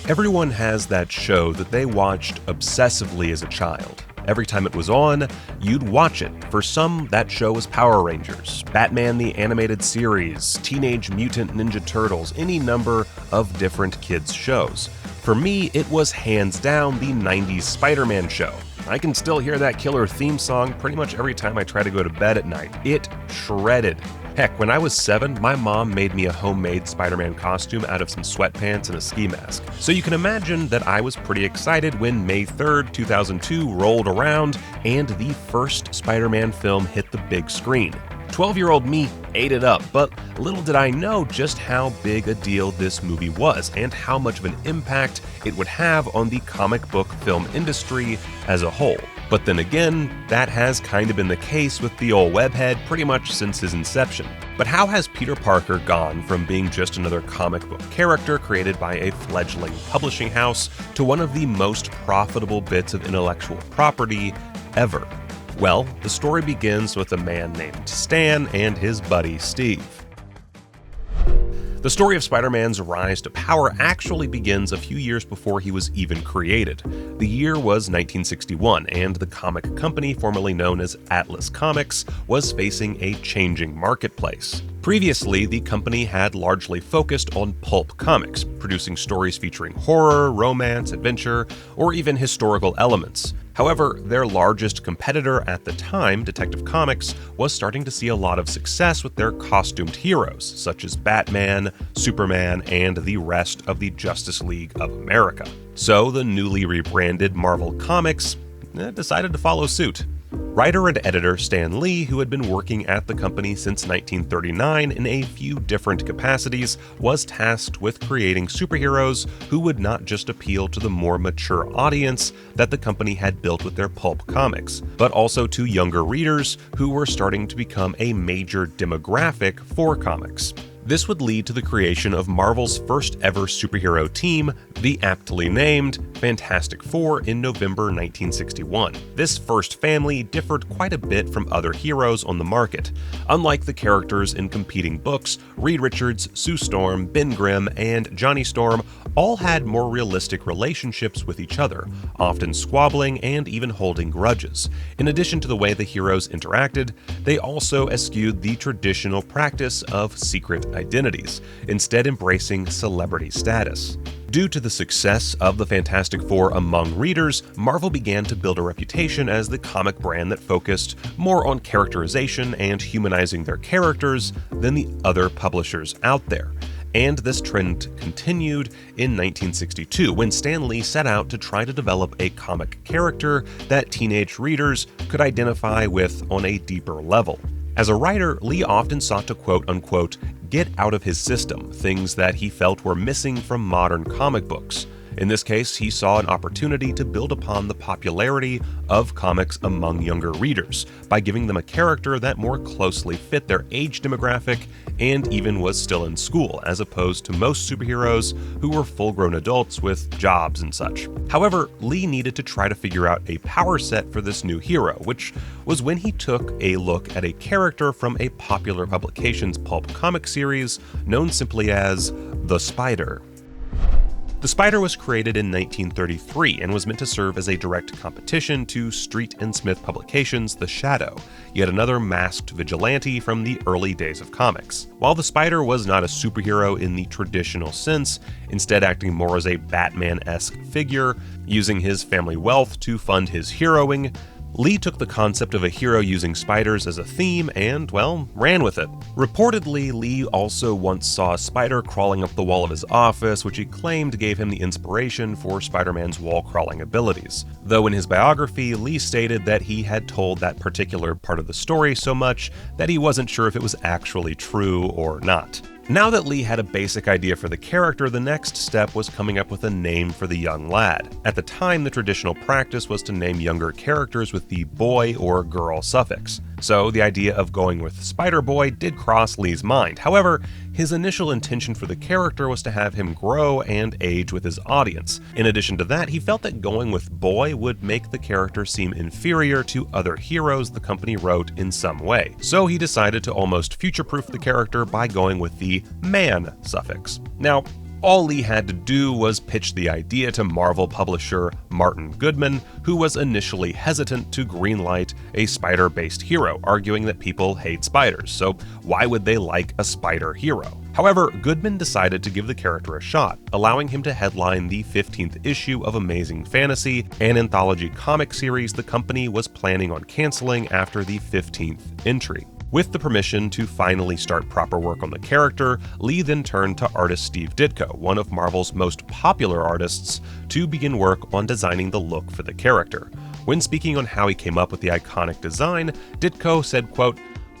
Everyone has that show that they watched obsessively as a child. Every time it was on, you'd watch it. For some, that show was Power Rangers, Batman the Animated Series, Teenage Mutant Ninja Turtles, any number of different kids' shows. For me, it was hands down the 90s Spider-Man show. I can still hear that killer theme song pretty much every time I try to go to bed at night. It shredded. Heck, when I was 7, my mom made me a homemade Spider-Man costume out of some sweatpants and a ski mask. So you can imagine that I was pretty excited when May 3rd, 2002 rolled around and the first Spider-Man film hit the big screen. 12-year-old me ate it up, but little did I know just how big a deal this movie was and how much of an impact it would have on the comic book film industry as a whole. But then again, that has kind of been the case with the old webhead pretty much since his inception. But how has Peter Parker gone from being just another comic book character created by a fledgling publishing house to one of the most profitable bits of intellectual property ever? Well, the story begins with a man named Stan and his buddy Steve. The story of Spider-Man's rise to power actually begins a few years before he was even created. The year was 1961, and the comic company formerly known as Atlas Comics was facing a changing marketplace. Previously, the company had largely focused on pulp comics, producing stories featuring horror, romance, adventure, or even historical elements. However, their largest competitor at the time, Detective Comics, was starting to see a lot of success with their costumed heroes, such as Batman, Superman, and the rest of the Justice League of America. So the newly rebranded Marvel Comics decided to follow suit. Writer and editor Stan Lee, who had been working at the company since 1939 in a few different capacities, was tasked with creating superheroes who would not just appeal to the more mature audience that the company had built with their pulp comics, but also to younger readers who were starting to become a major demographic for comics. This would lead to the creation of Marvel's first ever superhero team, the aptly named Fantastic Four, in November 1961. This first family differed quite a bit from other heroes on the market. Unlike the characters in competing books, Reed Richards, Sue Storm, Ben Grimm, and Johnny Storm all had more realistic relationships with each other, often squabbling and even holding grudges. In addition to the way the heroes interacted, they also eschewed the traditional practice of secret identities, instead embracing celebrity status. Due to the success of the Fantastic Four among readers, Marvel began to build a reputation as the comic brand that focused more on characterization and humanizing their characters than the other publishers out there. And this trend continued in 1962, when Stan Lee set out to try to develop a comic character that teenage readers could identify with on a deeper level. As a writer, Lee often sought to quote-unquote get out of his system things that he felt were missing from modern comic books. In this case, he saw an opportunity to build upon the popularity of comics among younger readers by giving them a character that more closely fit their age demographic and even was still in school, as opposed to most superheroes who were full-grown adults with jobs and such. However, Lee needed to try to figure out a power set for this new hero, which was when he took a look at a character from a popular publications pulp comic series known simply as The Spider. The Spider was created in 1933 and was meant to serve as a direct competition to Street and Smith Publications' The Shadow, yet another masked vigilante from the early days of comics. While the Spider was not a superhero in the traditional sense, instead acting more as a Batman-esque figure, using his family wealth to fund his heroing, Lee took the concept of a hero using spiders as a theme and, well, ran with it. Reportedly, Lee also once saw a spider crawling up the wall of his office, which he claimed gave him the inspiration for Spider-Man's wall-crawling abilities. Though in his biography, Lee stated that he had told that particular part of the story so much that he wasn't sure if it was actually true or not. Now that Lee had a basic idea for the character, the next step was coming up with a name for the young lad. At the time, the traditional practice was to name younger characters with the boy or girl suffix. So the idea of going with Spider-Boy did cross Lee's mind. However, his initial intention for the character was to have him grow and age with his audience. In addition to that, he felt that going with Boy would make the character seem inferior to other heroes the company wrote in some way. So he decided to almost future-proof the character by going with the Man suffix. Now, All Lee had to do was pitch the idea to Marvel publisher Martin Goodman, who was initially hesitant to greenlight a spider-based hero, arguing that people hate spiders, so why would they like a spider hero? However, Goodman decided to give the character a shot, allowing him to headline the 15th issue of Amazing Fantasy, an anthology comic series the company was planning on canceling after the 15th entry. With the permission to finally start proper work on the character, Lee then turned to artist Steve Ditko, one of Marvel's most popular artists, to begin work on designing the look for the character. When speaking on how he came up with the iconic design, Ditko said, quote,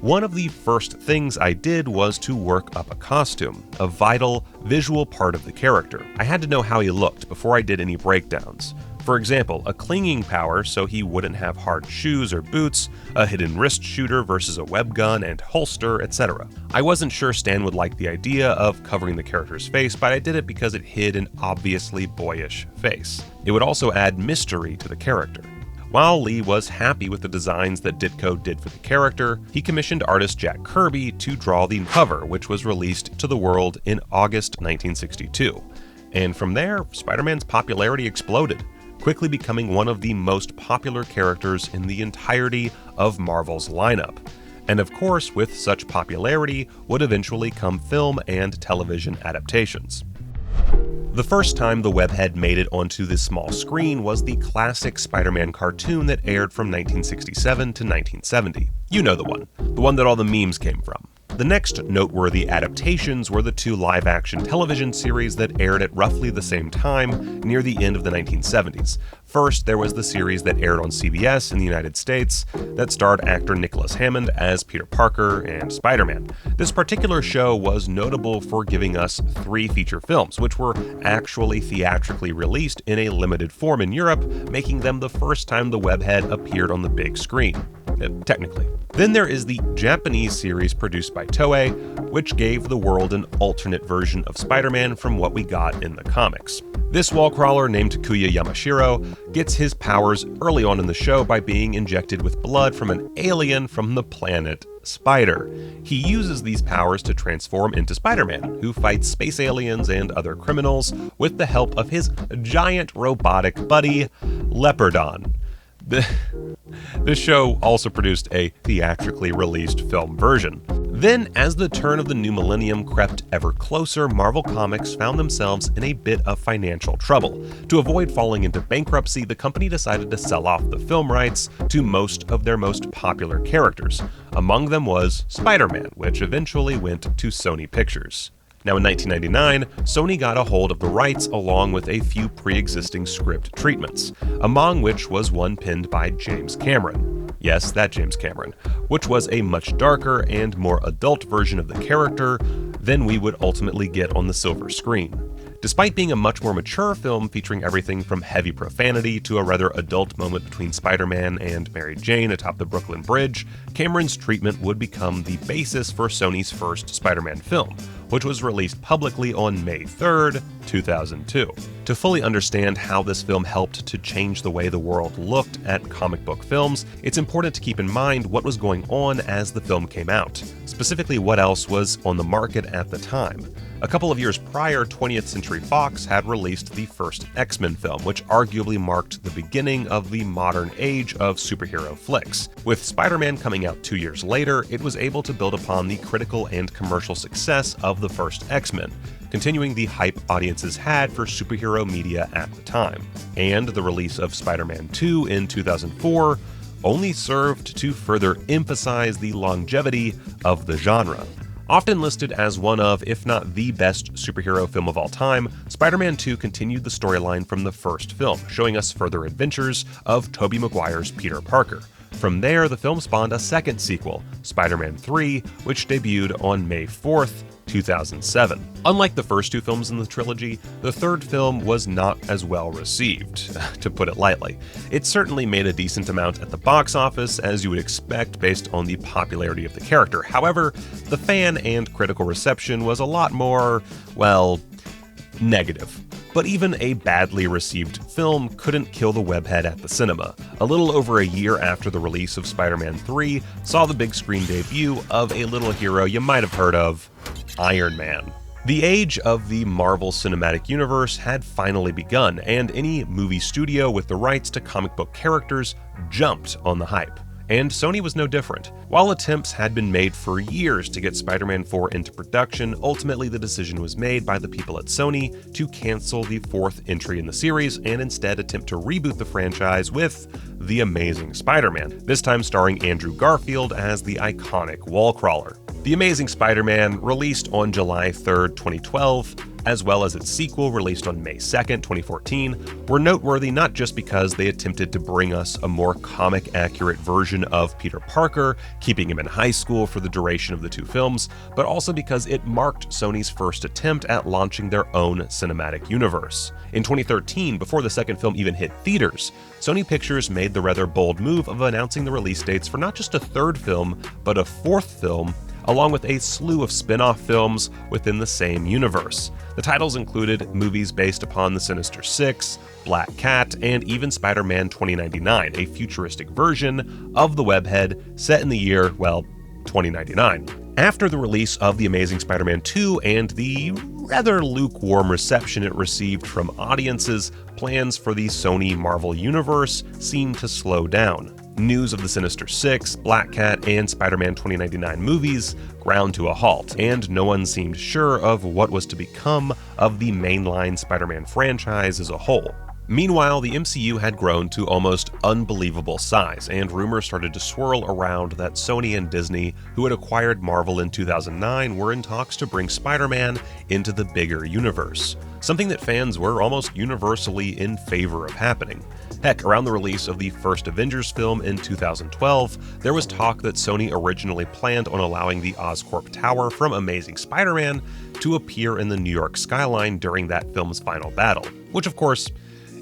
"One of the first things I did was to work up a costume, a vital, visual part of the character. I had to know how he looked before I did any breakdowns. For example, a clinging power so he wouldn't have hard shoes or boots, a hidden wrist shooter versus a web gun and holster, etc. I wasn't sure Stan would like the idea of covering the character's face, but I did it because it hid an obviously boyish face. It would also add mystery to the character." While Lee was happy with the designs that Ditko did for the character, he commissioned artist Jack Kirby to draw the cover, which was released to the world in August 1962. And from there, Spider-Man's popularity exploded, quickly becoming one of the most popular characters in the entirety of Marvel's lineup. And of course, with such popularity would eventually come film and television adaptations. The first time the webhead made it onto the small screen was the classic Spider-Man cartoon that aired from 1967 to 1970. You know the one that all the memes came from. The next noteworthy adaptations were the two live-action television series that aired at roughly the same time near the end of the 1970s. First, there was the series that aired on CBS in the United States that starred actor Nicholas Hammond as Peter Parker and Spider-Man. This particular show was notable for giving us 3 feature films, which were actually theatrically released in a limited form in Europe, making them the first time the webhead appeared on the big screen. Technically. Then there is the Japanese series produced by Toei, which gave the world an alternate version of Spider-Man from what we got in the comics. This wall crawler named Takuya Yamashiro gets his powers early on in the show by being injected with blood from an alien from the planet Spider. He uses these powers to transform into Spider-Man, who fights space aliens and other criminals with the help of his giant robotic buddy, Leopardon. This show also produced a theatrically released film version. Then, as the turn of the new millennium crept ever closer, Marvel Comics found themselves in a bit of financial trouble. To avoid falling into bankruptcy, the company decided to sell off the film rights to most of their most popular characters. Among them was Spider-Man, which eventually went to Sony Pictures. Now in 1999, Sony got a hold of the rights along with a few pre-existing script treatments, among which was one penned by James Cameron. Yes, that James Cameron, which was a much darker and more adult version of the character than we would ultimately get on the silver screen. Despite being a much more mature film featuring everything from heavy profanity to a rather adult moment between Spider-Man and Mary Jane atop the Brooklyn Bridge, Cameron's treatment would become the basis for Sony's first Spider-Man film, which was released publicly on May 3rd, 2002. To fully understand how this film helped to change the way the world looked at comic book films, it's important to keep in mind what was going on as the film came out, specifically what else was on the market at the time. A couple of years prior, 20th Century Fox had released the first X-Men film, which arguably marked the beginning of the modern age of superhero flicks. With Spider-Man coming out 2 years later, it was able to build upon the critical and commercial success of the first X-Men, continuing the hype audiences had for superhero media at the time. And the release of Spider-Man 2 in 2004 only served to further emphasize the longevity of the genre. Often listed as one of, if not the best superhero film of all time, Spider-Man 2 continued the storyline from the first film, showing us further adventures of Tobey Maguire's Peter Parker. From there, the film spawned a second sequel, Spider-Man 3, which debuted on May 4th, 2007. Unlike the first 2 films in the trilogy, the third film was not as well received, to put it lightly. It certainly made a decent amount at the box office, as you would expect based on the popularity of the character. However, the fan and critical reception was a lot more, well, negative. But even a badly received film couldn't kill the webhead at the cinema. A little over a year after the release of Spider-Man 3 saw the big screen debut of a little hero you might have heard of, Iron Man. The age of the Marvel Cinematic Universe had finally begun, and any movie studio with the rights to comic book characters jumped on the hype. And Sony was no different. While attempts had been made for years to get Spider-Man 4 into production, ultimately the decision was made by the people at Sony to cancel the fourth entry in the series and instead attempt to reboot the franchise with The Amazing Spider-Man, this time starring Andrew Garfield as the iconic wall crawler. The Amazing Spider-Man, released on July 3rd, 2012, as well as its sequel released on May 2nd, 2014, were noteworthy not just because they attempted to bring us a more comic-accurate version of Peter Parker, keeping him in high school for the duration of the two films, but also because it marked Sony's first attempt at launching their own cinematic universe. In 2013, before the second film even hit theaters, Sony Pictures made the rather bold move of announcing the release dates for not just a third film, but a fourth film, along with a slew of spin-off films within the same universe. The titles included movies based upon the Sinister Six, Black Cat, and even Spider-Man 2099, a futuristic version of the webhead set in the year, well, 2099. After the release of The Amazing Spider-Man 2 and the rather lukewarm reception it received from audiences, plans for the Sony Marvel Universe seemed to slow down. News of the Sinister Six, Black Cat, and Spider-Man 2099 movies ground to a halt, and no one seemed sure of what was to become of the mainline Spider-Man franchise as a whole. Meanwhile, the MCU had grown to almost unbelievable size, and rumors started to swirl around that Sony and Disney, who had acquired Marvel in 2009, were in talks to bring Spider-Man into the bigger universe, something that fans were almost universally in favor of happening. Heck, around the release of the first Avengers film in 2012, there was talk that Sony originally planned on allowing the Oscorp Tower from Amazing Spider-Man to appear in the New York skyline during that film's final battle, which of course,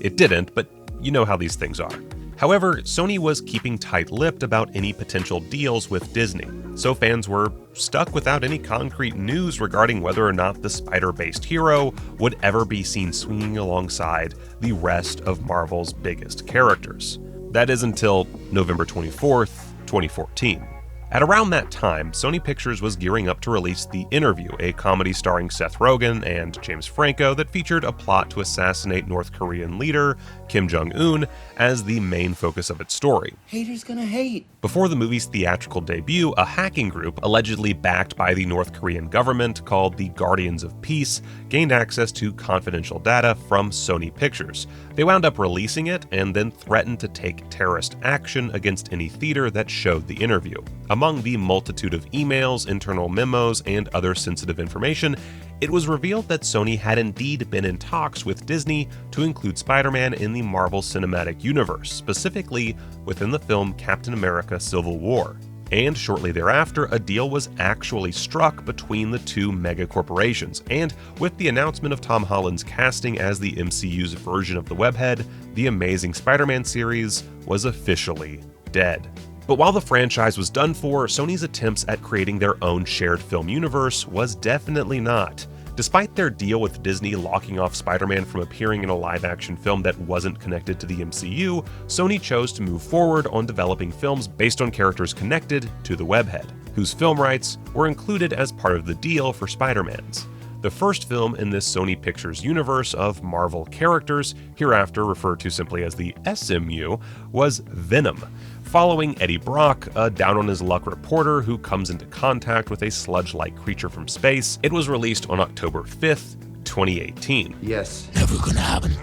it didn't, but you know how these things are. However, Sony was keeping tight-lipped about any potential deals with Disney, so fans were stuck without any concrete news regarding whether or not the spider-based hero would ever be seen swinging alongside the rest of Marvel's biggest characters. That is until November 24th, 2014. At around that time, Sony Pictures was gearing up to release The Interview, a comedy starring Seth Rogen and James Franco that featured a plot to assassinate North Korean leader Kim Jong-un as the main focus of its story. Haters gonna hate. Before the movie's theatrical debut, a hacking group, allegedly backed by the North Korean government called the Guardians of Peace, gained access to confidential data from Sony Pictures. They wound up releasing it and then threatened to take terrorist action against any theater that showed The Interview. Among the multitude of emails, internal memos, and other sensitive information, it was revealed that Sony had indeed been in talks with Disney to include Spider-Man in the Marvel Cinematic Universe, specifically within the film Captain America: Civil War. And shortly thereafter, a deal was actually struck between the two mega corporations, and with the announcement of Tom Holland's casting as the MCU's version of the webhead, the Amazing Spider-Man series was officially dead. But while the franchise was done for, Sony's attempts at creating their own shared film universe was definitely not. Despite their deal with Disney locking off Spider-Man from appearing in a live-action film that wasn't connected to the MCU, Sony chose to move forward on developing films based on characters connected to the webhead, whose film rights were included as part of the deal for Spider-Man's. The first film in this Sony Pictures universe of Marvel characters, hereafter referred to simply as the SMU, was Venom. Following Eddie Brock, a down-on-his-luck reporter who comes into contact with a sludge-like creature from space, it was released on October 5th, 2018. Yes. Never gonna happen.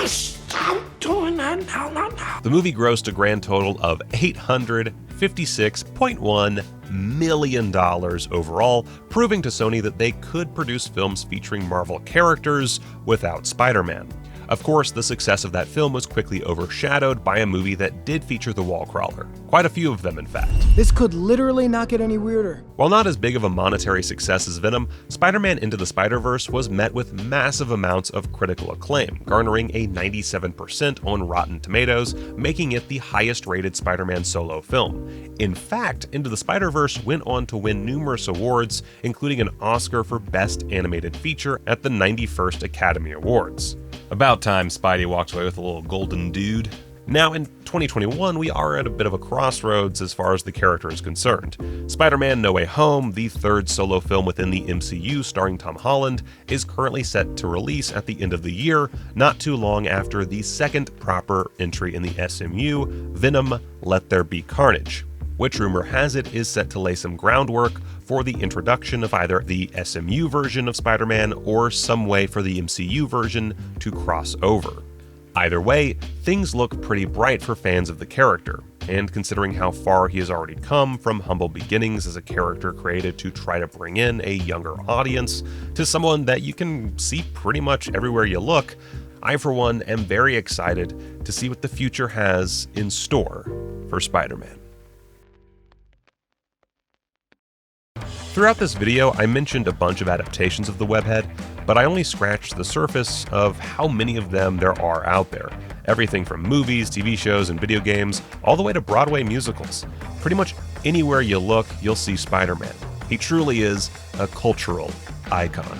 Stop doing that now. The movie grossed a grand total of $856.1 million overall, proving to Sony that they could produce films featuring Marvel characters without Spider-Man. Of course, the success of that film was quickly overshadowed by a movie that did feature the wall crawler. Quite a few of them, in fact. This could literally not get any weirder. While not as big of a monetary success as Venom, Spider-Man Into the Spider-Verse was met with massive amounts of critical acclaim, garnering a 97% on Rotten Tomatoes, making it the highest-rated Spider-Man solo film. In fact, Into the Spider-Verse went on to win numerous awards, including an Oscar for Best Animated Feature at the 91st Academy Awards. About time Spidey walked away with a little golden dude. Now, in 2021, we are at a bit of a crossroads as far as the character is concerned. Spider-Man: No Way Home, the third solo film within the MCU starring Tom Holland, is currently set to release at the end of the year, not too long after the second proper entry in the SMU, Venom: Let There Be Carnage, which rumor has it is set to lay some groundwork for the introduction of either the SMU version of Spider-Man or some way for the MCU version to cross over. Either way, things look pretty bright for fans of the character, and considering how far he has already come from humble beginnings as a character created to try to bring in a younger audience to someone that you can see pretty much everywhere you look, I for one am very excited to see what the future has in store for Spider-Man. Throughout this video, I mentioned a bunch of adaptations of the webhead, but I only scratched the surface of how many of them there are out there. Everything from movies, TV shows, and video games, all the way to Broadway musicals. Pretty much anywhere you look, you'll see Spider-Man. He truly is a cultural icon.